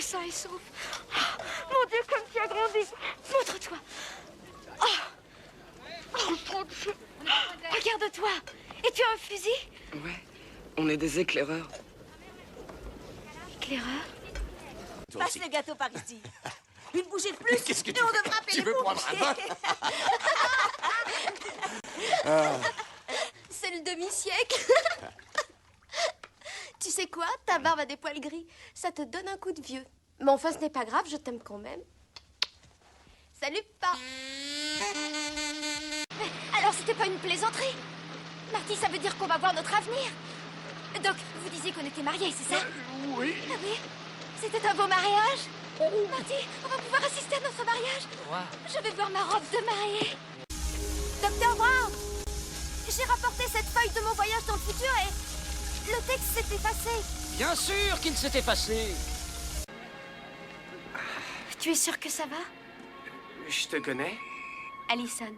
sain et sauf. Oh, mon Dieu, comme tu as grandi. Montre-toi. Oh mon Dieu. Regarde-toi. Et tu as un fusil? Ouais, on est des éclaireurs. Éclaireurs? Passe le gâteau par ici. Une bouchée de plus. Qu'est-ce que et on devra payer tu veux prendre un bain? C'est le demi-siècle. Tu sais quoi? Ta barbe a des poils gris. Ça te donne un coup de vieux. Mais enfin, ce n'est pas grave, je t'aime quand même. Salut, pas. Mais alors, c'était pas une plaisanterie? Marty, ça veut dire qu'on va voir notre avenir. Donc, vous disiez qu'on était mariés, c'est ça? Oui. Ah oui? C'était un beau mariage? Marty, on va pouvoir assister à notre mariage? Je vais voir ma robe de mariée. Docteur Brown, j'ai rapporté cette feuille de mon voyage dans le futur et le texte s'est effacé. Bien sûr qu'il s'est effacé. Tu es sûr que ça va? Je te connais? Allison.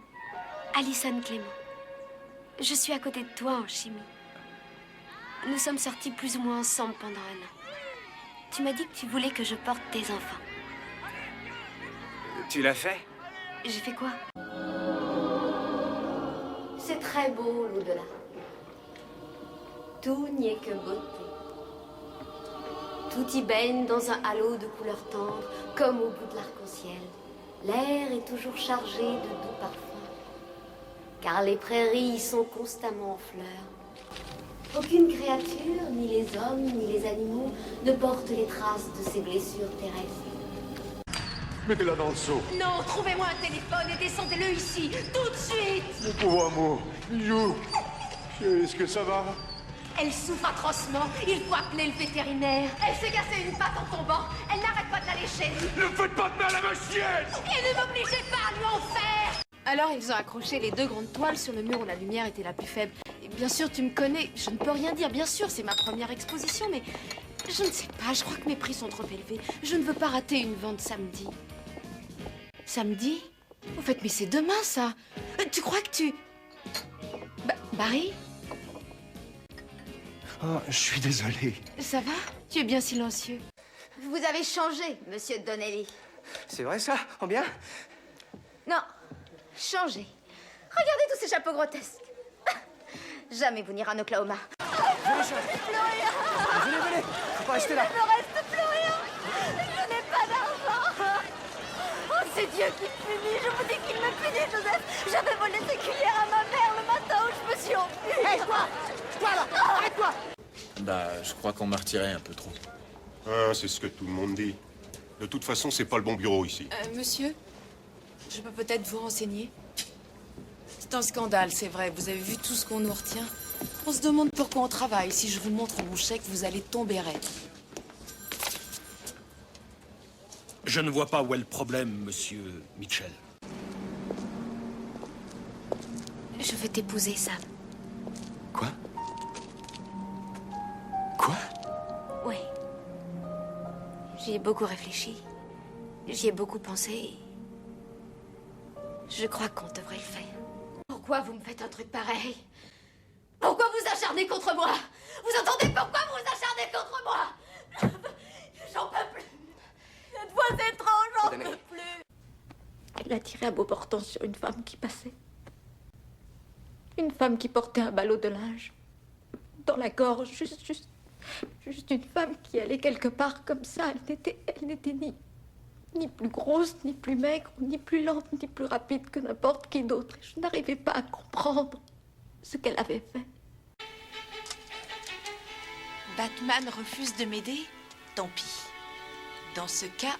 Allison Clément. Je suis à côté de toi en chimie. Nous sommes sortis plus ou moins ensemble pendant 1 an. Tu m'as dit que tu voulais que je porte tes enfants. Tu l'as fait? J'ai fait quoi? C'est très beau, l'au-delà. Tout n'y est que beauté. Tout y baigne dans un halo de couleurs tendres, comme au bout de l'arc-en-ciel. L'air est toujours chargé de doux parfums, car les prairies y sont constamment en fleurs. Aucune créature, ni les hommes, ni les animaux, ne porte les traces de ces blessures terrestres. Mettez-la dans le seau. Non, trouvez-moi un téléphone et descendez-le ici, tout de suite. Mon pauvre amour. You. Est-ce que ça va? Elle souffre atrocement, il faut appeler le vétérinaire. Elle s'est cassée une patte en tombant, elle n'arrête pas de la lécher. Ne faites pas de mal à ma chienne! Et ne m'obligez pas à lui en faire. Alors ils ont accroché les 2 grandes toiles sur le mur où la lumière était la plus faible. Et bien sûr, tu me connais, je ne peux rien dire. Bien sûr, c'est ma première exposition, mais je ne sais pas, je crois que mes prix sont trop élevés. Je ne veux pas rater une vente samedi. Samedi? Au fait, mais c'est demain, ça. Tu crois que tu... Barry? Oh, je suis désolé. Ça va? Tu es bien silencieux. Vous avez changé, monsieur Donnelly. C'est vrai ça? En bien? Non, changé. Regardez tous ces chapeaux grotesques. Jamais vous n'irez en Oklahoma. Venez, faut pas rester là. Il ne me reste plus rien. Je n'ai pas d'argent. Oh, c'est Dieu qui punit. Je vous dis qu'il me punit, Joseph. J'avais volé ces cuillères à ma mère le matin où je me suis enfuie. Hé, toi! Toi là! Arrête-toi! Bah, je crois qu'on m'a retiré un peu trop. Ah, c'est ce que tout le monde dit. De toute façon, c'est pas le bon bureau ici. Monsieur, je peux peut-être vous renseigner? C'est un scandale, c'est vrai. Vous avez vu tout ce qu'on nous retient? On se demande pourquoi on travaille. Si je vous montre mon chèque, vous allez tomber raide. Je ne vois pas où est le problème, monsieur Mitchell. Je veux t'épouser, Sam. Quoi? Quoi? Oui. J'y ai beaucoup réfléchi. J'y ai beaucoup pensé. Je crois qu'on devrait le faire. Pourquoi vous me faites un truc pareil? Pourquoi vous acharnez contre moi? Vous entendez pourquoi vous vous acharnez contre moi? J'en peux plus. Cette fois c'est trop, j'en peux plus. Il a tiré à bout portant sur une femme qui passait. Une femme qui portait un ballot de linge. Dans la gorge, juste une femme qui allait quelque part comme ça. Elle n'était ni plus grosse, ni plus maigre, ni plus lente, ni plus rapide que n'importe qui d'autre. Je n'arrivais pas à comprendre ce qu'elle avait fait. Batman refuse de m'aider? Tant pis. Dans ce cas,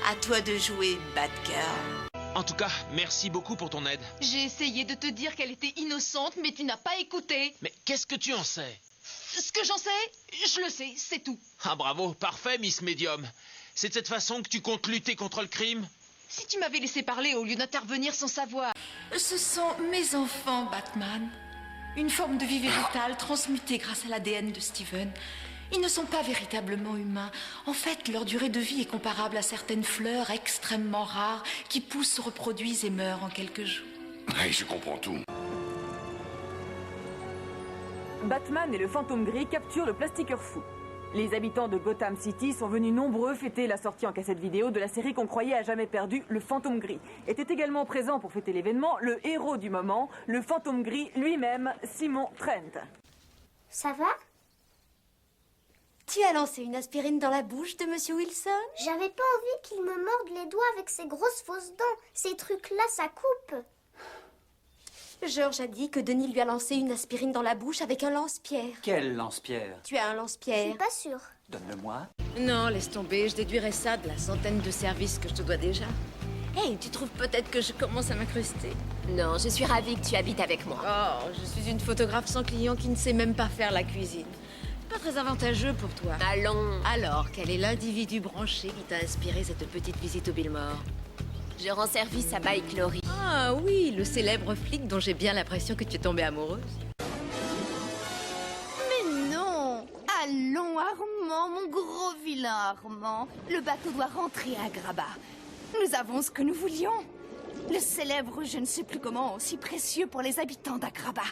à toi de jouer, Batgirl. En tout cas, merci beaucoup pour ton aide. J'ai essayé de te dire qu'elle était innocente, mais tu n'as pas écouté. Mais qu'est-ce que tu en sais? Ce que j'en sais, je le sais, c'est tout. Ah bravo, parfait, Miss Medium. C'est de cette façon que tu comptes lutter contre le crime? Si tu m'avais laissé parler au lieu d'intervenir sans savoir. Ce sont mes enfants, Batman. Une forme de vie végétale transmutée grâce à l'ADN de Steven. Ils ne sont pas véritablement humains. En fait, leur durée de vie est comparable à certaines fleurs extrêmement rares qui poussent, se reproduisent et meurent en quelques jours. Oui, je comprends tout. Batman et le fantôme gris capturent le plastiqueur fou. Les habitants de Gotham City sont venus nombreux fêter la sortie en cassette vidéo de la série qu'on croyait à jamais perdue, Le Fantôme Gris. Était également présent pour fêter l'événement le héros du moment, le Fantôme Gris lui-même, Simon Trent. Ça va? Tu as lancé une aspirine dans la bouche de Monsieur Wilson? J'avais pas envie qu'il me morde les doigts avec ses grosses fausses dents. Ces trucs-là, ça coupe. George a dit que Denis lui a lancé une aspirine dans la bouche avec un lance-pierre. Quel lance-pierre? Tu as un Je lance-pierre? suis pas sûre. Donne-le-moi. Non, laisse tomber, je déduirais ça de la centaine de services que je te dois déjà. Hey, tu trouves peut-être que je commence à m'incruster? Non, je suis ravie que tu habites avec moi. Oh, je suis une photographe sans client qui ne sait même pas faire la cuisine. Pas très avantageux pour toi. Allons. Alors, quel est l'individu branché qui t'a inspiré cette petite visite au Bilmore? Je rends service à Mike Laurie. Ah oui, le célèbre flic dont j'ai bien l'impression que tu es tombée amoureuse. Mais non! Allons, Armand, mon gros vilain Armand. Le bateau doit rentrer à Graba. Nous avons ce que nous voulions. Le célèbre je ne sais plus comment, aussi précieux pour les habitants d'Agraba.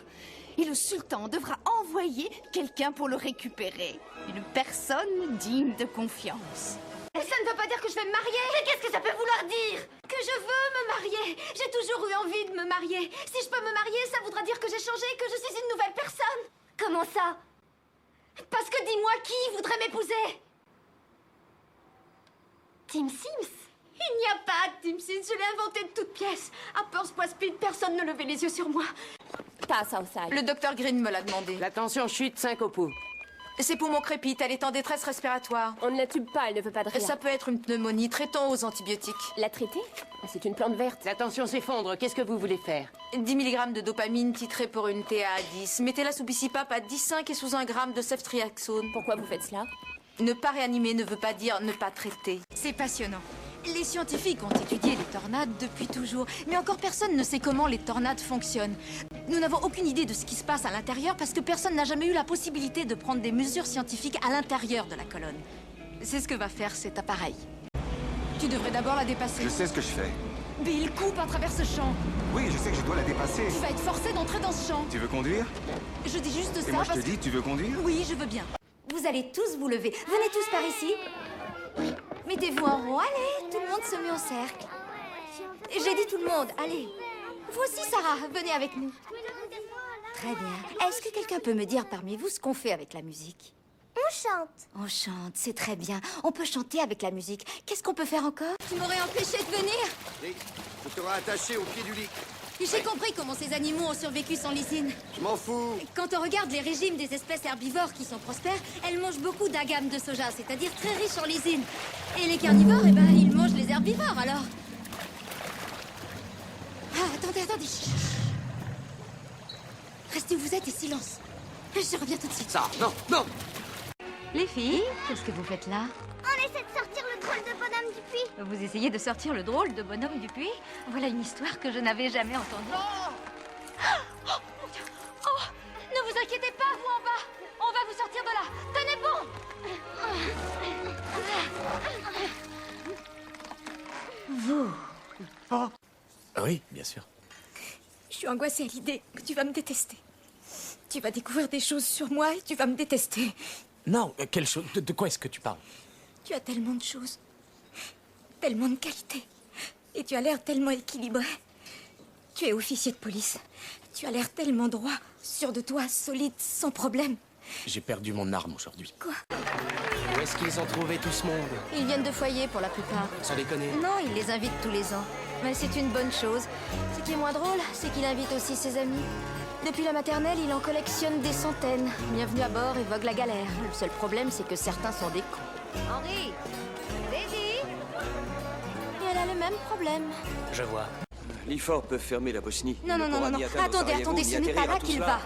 Et le sultan devra envoyer quelqu'un pour le récupérer. Une personne digne de confiance. Ça ne veut pas dire que je vais me marier. Mais qu'est-ce que ça peut vouloir dire? Que je veux me marier. J'ai toujours eu envie de me marier. Si je peux me marier, ça voudra dire que j'ai changé, que je suis une nouvelle personne. Comment ça? Parce que dis-moi, qui voudrait m'épouser? Tim Sims? Il n'y a pas de Tim Sims, je l'ai inventé de toutes pièces. À Perth Post Speed, personne ne levait les yeux sur moi. Pas Southside. Le docteur Green me l'a demandé. La tension chute 5 au pouls. C'est pour mon crépite, elle est en détresse respiratoire. On ne la tube pas, elle ne veut pas de rien. Ça peut être une pneumonie, traitons aux antibiotiques. La traiter? C'est une plante verte. La tension s'effondre, qu'est-ce que vous voulez faire? 10 mg de dopamine titrée pour une TA à 10. Mettez-la sous Bicipap à 10,5 et sous 1 gramme de ceftriaxone. Pourquoi vous faites cela? Ne pas réanimer ne veut pas dire ne pas traiter. C'est passionnant. Les scientifiques ont étudié les tornades depuis toujours, mais encore personne ne sait comment les tornades fonctionnent. Nous n'avons aucune idée de ce qui se passe à l'intérieur parce que personne n'a jamais eu la possibilité de prendre des mesures scientifiques à l'intérieur de la colonne. C'est ce que va faire cet appareil. Tu devrais d'abord la dépasser. Je sais ce que je fais. Bill, coupe à travers ce champ. Oui, je sais que je dois la dépasser. Tu vas être forcé d'entrer dans ce champ. Tu veux conduire? Je dis juste ça Et moi je te parce que... dis, tu veux conduire? Oui, je veux bien. Vous allez tous vous lever. Venez tous par ici. Mettez-vous en rond. Allez, tout le monde se met au cercle. J'ai dit tout le monde. Allez. Vous aussi, Sarah, venez avec nous. Très bien. Est-ce que quelqu'un peut me dire parmi vous ce qu'on fait avec la musique? On chante. On chante, c'est très bien. On peut chanter avec la musique. Qu'est-ce qu'on peut faire encore? Tu m'aurais empêché de venir? Rick, on t'aura attaché au pied du lit. J'ai compris comment ces animaux ont survécu sans lysine. Je m'en fous. Quand on regarde les régimes des espèces herbivores qui sont prospères, elles mangent beaucoup d'agame de soja, c'est-à-dire très riche en lysine. Et les carnivores, eh ben, ils mangent les herbivores, alors. Ah, attendez. Chut. Restez où vous êtes et silence. Je reviens tout de suite. Ça, non. Les filles, qu'est-ce que vous faites là? On essaie de sortir le drôle de bonhomme du puits. Vous essayez de sortir le drôle de bonhomme du puits? Voilà une histoire que je n'avais jamais entendue. Oh, mon Dieu. Oh, ne vous inquiétez pas, vous en bas. On va vous sortir de là. Tenez bon. Vous? Oui, bien sûr. Je suis angoissée à l'idée que tu vas me détester. Tu vas découvrir des choses sur moi et tu vas me détester. Non, quelle chose? De quoi est-ce que tu parles? Tu as tellement de choses, tellement de qualités, et tu as l'air tellement équilibré. Tu es officier de police. Tu as l'air tellement droit, sûr de toi, solide, sans problème. J'ai perdu mon arme aujourd'hui. Quoi? Où est-ce qu'ils ont trouvé tout ce monde? Ils viennent de foyer pour la plupart. Sans déconner. Non, il les invite tous les ans. Mais c'est une bonne chose. Ce qui est moins drôle, c'est qu'il invite aussi ses amis. Depuis la maternelle, il en collectionne des centaines. Bienvenue à bord et vogue la galère. Le seul problème, c'est que certains sont des cons. Henri! Daisy! Et elle a le même problème. Je vois. L'IFOR peut fermer la Bosnie. Non. Attendez, ce n'est pas là qu'il va.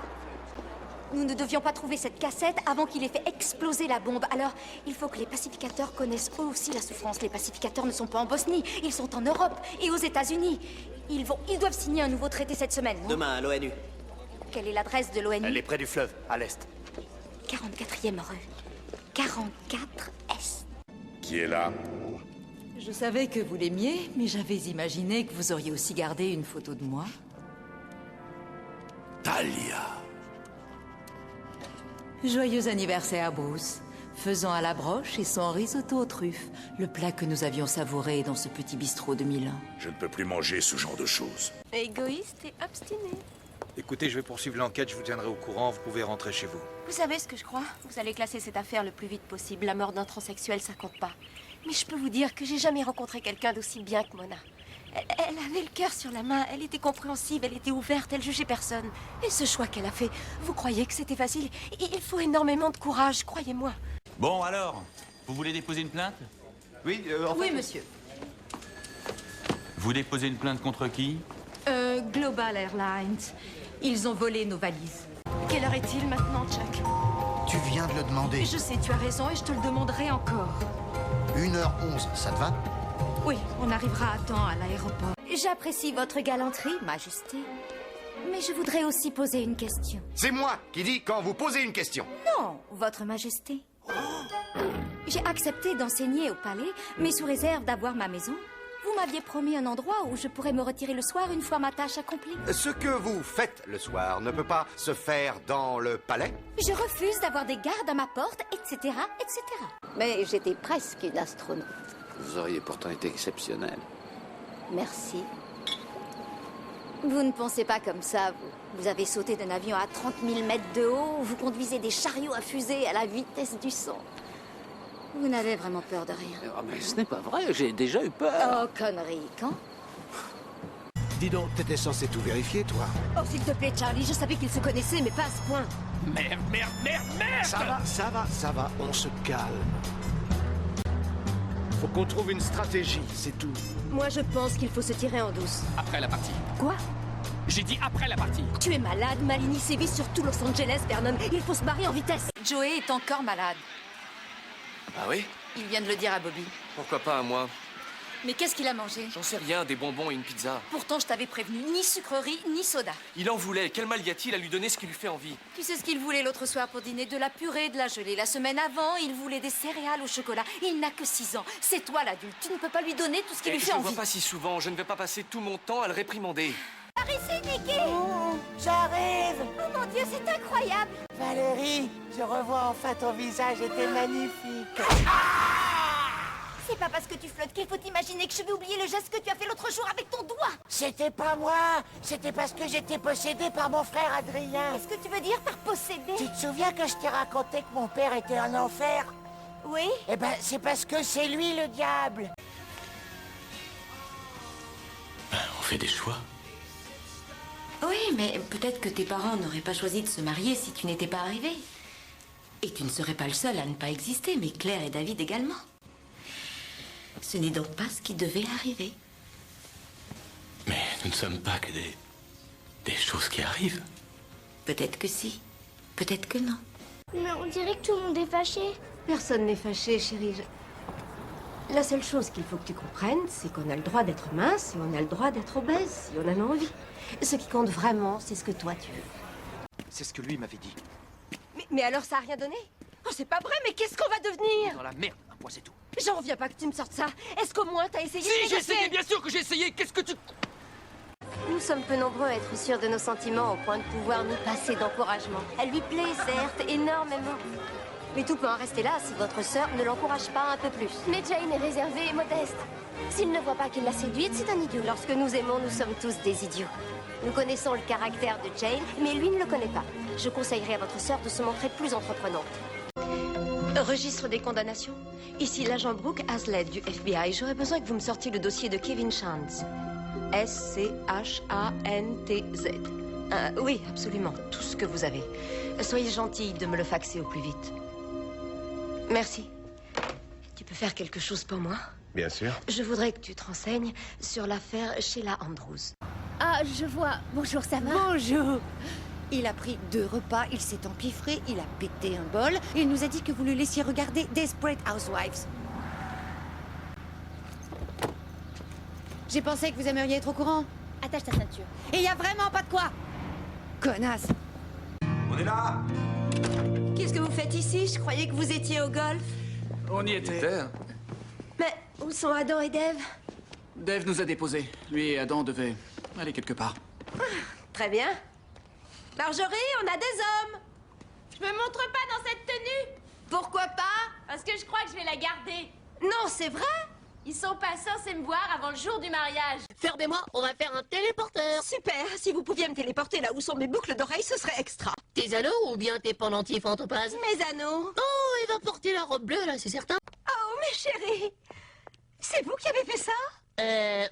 Nous ne devions pas trouver cette cassette avant qu'il ait fait exploser la bombe. Alors, il faut que les pacificateurs connaissent eux aussi la souffrance. Les pacificateurs ne sont pas en Bosnie, ils sont en Europe et aux États-Unis. Ils doivent signer un nouveau traité cette semaine. Non? Demain à l'ONU. Quelle est l'adresse de l'ONU? Elle est près du fleuve, à l'est. 44e rue. 44S. Qui est là? Je savais que vous l'aimiez, mais j'avais imaginé que vous auriez aussi gardé une photo de moi. Talia. Joyeux anniversaire, Bruce. faisant à la broche et son risotto aux truffes, le plat que nous avions savouré dans ce petit bistrot de Milan. Je ne peux plus manger ce genre de choses. Égoïste et obstiné. Écoutez, je vais poursuivre l'enquête, je vous tiendrai au courant, vous pouvez rentrer chez vous. Vous savez ce que je crois? Vous allez classer cette affaire le plus vite possible. La mort d'un transsexuel, ça compte pas. Mais je peux vous dire que j'ai jamais rencontré quelqu'un d'aussi bien que Mona. Elle avait le cœur sur la main, elle était compréhensive, elle était ouverte, elle jugeait personne. Et ce choix qu'elle a fait, vous croyez que c'était facile? Il faut énormément de courage, croyez-moi. Bon, alors, vous voulez déposer une plainte? Oui, Oui, monsieur. Vous déposez une plainte contre qui? Global Airlines. Ils ont volé nos valises. Quelle heure est-il maintenant, Chuck? Tu viens de le demander. Je sais, tu as raison et je te le demanderai encore. 1h11, ça te va? Oui, on arrivera à temps à l'aéroport. J'apprécie votre galanterie, Majesté. Mais je voudrais aussi poser une question. C'est moi qui dis quand vous posez une question. Non, Votre Majesté. J'ai accepté d'enseigner au palais, mais sous réserve d'avoir ma maison. Vous m'aviez promis un endroit où je pourrais me retirer le soir une fois ma tâche accomplie. Ce que vous faites le soir ne peut pas se faire dans le palais? Je refuse d'avoir des gardes à ma porte, etc., etc. Mais j'étais presque une astronaute. Vous auriez pourtant été exceptionnel. Merci. Vous ne pensez pas comme ça, vous. Vous avez sauté d'un avion à 30 000 mètres de haut, vous conduisez des chariots à fusée à la vitesse du son. Vous n'avez vraiment peur de rien. Oh, mais ce n'est pas vrai, j'ai déjà eu peur. Oh, connerie, quand? Dis donc, t'étais censé tout vérifier, toi. Oh, s'il te plaît, Charlie, je savais qu'ils se connaissaient, mais pas à ce point. Merde, merde, merde, merde! Ça va, on se calme. Faut qu'on trouve une stratégie, c'est tout. Moi, je pense qu'il faut se tirer en douce. Après la partie. Quoi? J'ai dit après la partie. Tu es malade, Malini sévit sur tout Los Angeles, Vernon. Il faut se barrer en vitesse. Joey est encore malade. Ah oui? Il vient de le dire à Bobby. Pourquoi pas à moi? Mais qu'est-ce qu'il a mangé? J'en sais rien, des bonbons et une pizza. Pourtant, je t'avais prévenu, ni sucrerie, ni soda. Il en voulait, quel mal y a-t-il à lui donner ce qui lui fait envie? Tu sais ce qu'il voulait l'autre soir pour dîner? De la purée, de la gelée. La semaine avant, il voulait des céréales au chocolat. Il n'a que 6 ans. C'est toi l'adulte. Tu ne peux pas lui donner tout ce qui lui fait Je ne envie. vois pas si souvent, je ne vais pas passer tout mon temps à le réprimander. Par ici, Nicky! J'arrive! Oh mon Dieu, c'est incroyable! Valérie, je revois enfin ton visage et t'es magnifique. C'est pas parce que tu flottes qu'il faut imaginer que je vais oublier le geste que tu as fait l'autre jour avec ton doigt! C'était pas moi, c'était parce que j'étais possédé par mon frère Adrien. Qu'est-ce que tu veux dire par possédé? Tu te souviens que je t'ai raconté que mon père était en enfer? Oui? Eh ben, c'est parce que c'est lui le diable. On fait des choix. Oui, mais peut-être que tes parents n'auraient pas choisi de se marier si tu n'étais pas arrivé. Et tu ne serais pas le seul à ne pas exister, mais Claire et David également. Ce n'est donc pas ce qui devait arriver. Mais nous ne sommes pas que des choses qui arrivent. Peut-être que si, peut-être que non. Mais on dirait que tout le monde est fâché. Personne n'est fâché, chérie. La seule chose qu'il faut que tu comprennes, c'est qu'on a le droit d'être mince et on a le droit d'être obèse si on en a envie. Ce qui compte vraiment, c'est ce que toi tu veux. C'est ce que lui m'avait dit. Mais alors ça a rien donné? Oh, c'est pas vrai, mais qu'est-ce qu'on va devenir? Dans la merde, moi c'est tout. J'en reviens pas que tu me sortes ça. Est-ce qu'au moins t'as essayé de Si, j'ai négocier? essayé, bien sûr que j'ai essayé. Qu'est-ce que tu... Nous sommes peu nombreux à être sûrs de nos sentiments au point de pouvoir nous passer d'encouragement. Elle lui plaît, certes, énormément. Mais tout peut en rester là si votre sœur ne l'encourage pas un peu plus. Mais Jane est réservée et modeste. S'il ne voit pas qu'il l'a séduite, c'est un idiot. Lorsque nous aimons, nous sommes tous des idiots. Nous connaissons le caractère de Jane, mais lui ne le connaît pas. Je conseillerais à votre sœur de se montrer plus entreprenante. Registre des condamnations. Ici l'agent Brooke Hazlett du FBI. J'aurais besoin que vous me sortiez le dossier de Kevin Shantz. S-C-H-A-N-T-Z. Oui, absolument. Tout ce que vous avez. Soyez gentille de me le faxer au plus vite. Merci. Tu peux faire quelque chose pour moi? Bien sûr. Je voudrais que tu te renseignes sur l'affaire Sheila Andrews. Ah, je vois. Bonjour, ça va? Bonjour. Il a pris 2 repas, il s'est empiffré, il a pété un bol. Il nous a dit que vous le laissiez regarder Desperate Housewives. J'ai pensé que vous aimeriez être au courant. Attache ta ceinture. Et y a vraiment pas de quoi. Connasse. On est là. Qu'est-ce que vous faites ici? Je croyais que vous étiez au golf. On y était. Mais où sont Adam et Dave? Dave nous a déposés. Lui et Adam devaient aller quelque part. Très bien. Marjorie, on a des hommes. Je me montre pas dans cette tenue. Pourquoi pas? Parce que je crois que je vais la garder. Non, c'est vrai? Ils sont pas censés me voir avant le jour du mariage. Fermez-moi, on va faire un téléporteur. Super, si vous pouviez me téléporter là où sont mes boucles d'oreilles, ce serait extra. Tes anneaux ou bien tes pendentifs fantoplasmes? Mes anneaux. Oh, il va porter la robe bleue, là, c'est certain. Oh, mes chéris. C'est vous qui avez fait ça?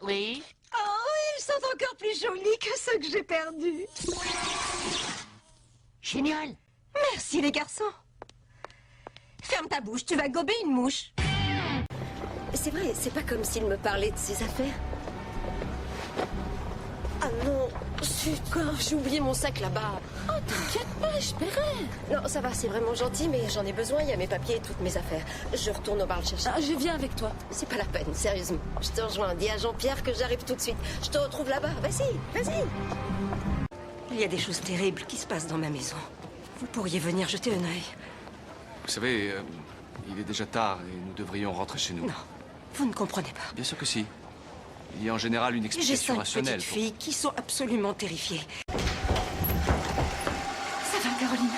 Oui. Oh, ils sont encore plus jolis que ceux que j'ai perdus. Génial. Merci, les garçons. Ferme ta bouche, tu vas gober une mouche. C'est vrai, c'est pas comme s'il me parlait de ses affaires. Ah non, j'ai oublié mon sac là-bas. Oh, t'inquiète pas, je paierai. Non, ça va, c'est vraiment gentil, mais j'en ai besoin, il y a mes papiers et toutes mes affaires. Je retourne au bar le chercher. Ah, je viens avec toi. C'est pas la peine, sérieusement. Je te rejoins, dis à Jean-Pierre que j'arrive tout de suite. Je te retrouve là-bas, vas-y. Il y a des choses terribles qui se passent dans ma maison. Vous pourriez venir jeter un œil. Vous savez, il est déjà tard et nous devrions rentrer chez nous. Non, vous ne comprenez pas. Bien sûr que si. Il y a en général une J'ai explication 5 rationnelle. petites filles qui sont absolument terrifiées. Ça va, Caroline?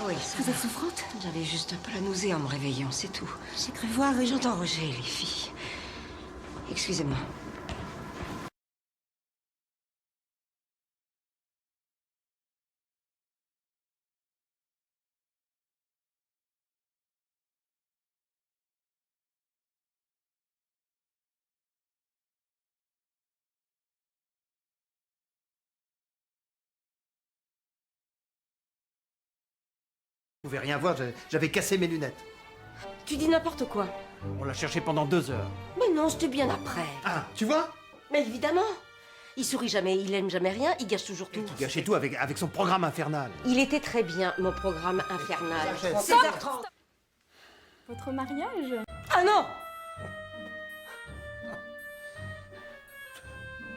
Oui, Vous êtes souffrante? J'avais juste un peu la nausée en me réveillant, c'est tout. J'ai cru voir et j'entends Roger, les filles. Excusez-moi. Vous pouvez rien voir, j'avais cassé mes lunettes. Tu dis n'importe quoi. On l'a cherché pendant 2 heures. Mais non, c'était bien après. Ah, tu vois? Mais évidemment. Il sourit jamais, il aime jamais rien, il gâche toujours tout. Il gâchait tout avec son programme infernal. Il était très bien, mon programme infernal. 16h30. Votre mariage? Ah non!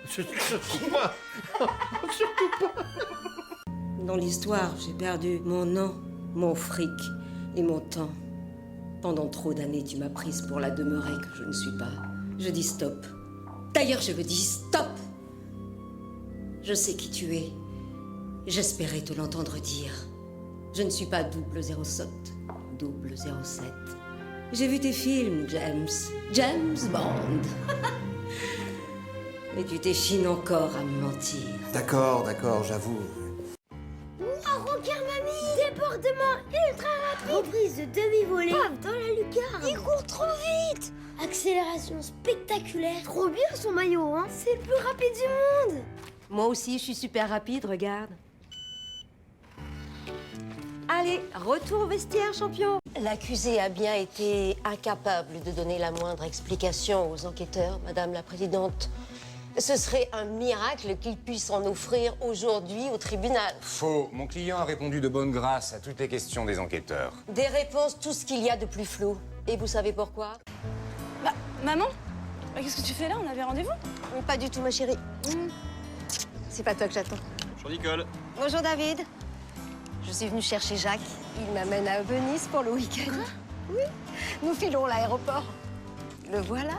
Surtout pas. Surtout pas. Dans l'histoire, j'ai perdu mon nom, mon fric et mon temps. Pendant trop d'années, tu m'as prise pour la demeurée que je ne suis pas. Je dis stop. D'ailleurs, je le dis stop. Je sais qui tu es. J'espérais te l'entendre dire. Je ne suis pas 007. J'ai vu tes films, James Bond. Mais tu t'échines encore à me mentir. D'accord, j'avoue. Oh, regarde, mamie! Débordement ultra rapide! Reprise de demi-volée! Paf, dans la lucarne! Il court trop vite! Accélération spectaculaire! Trop bien son maillot, hein? C'est le plus rapide du monde! Moi aussi, je suis super rapide, regarde. Allez, retour au vestiaire, champion. L'accusé a bien été incapable de donner la moindre explication aux enquêteurs, Madame la Présidente. Ce serait un miracle qu'il puisse en offrir aujourd'hui au tribunal. Faux. Mon client a répondu de bonne grâce à toutes les questions des enquêteurs. Des réponses, tout ce qu'il y a de plus flou. Et vous savez pourquoi? Bah, maman? Qu'est-ce que tu fais là? On avait rendez-vous? Pas du tout, ma chérie. C'est pas toi que j'attends. Bonjour Nicole. Bonjour, David. Je suis venue chercher Jacques. Il m'amène à Venise pour le week-end. Oui, nous filons à l'aéroport. Le voilà.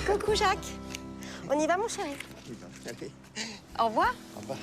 Coucou, Jacques. On y va, mon chéri? Au revoir. Au revoir.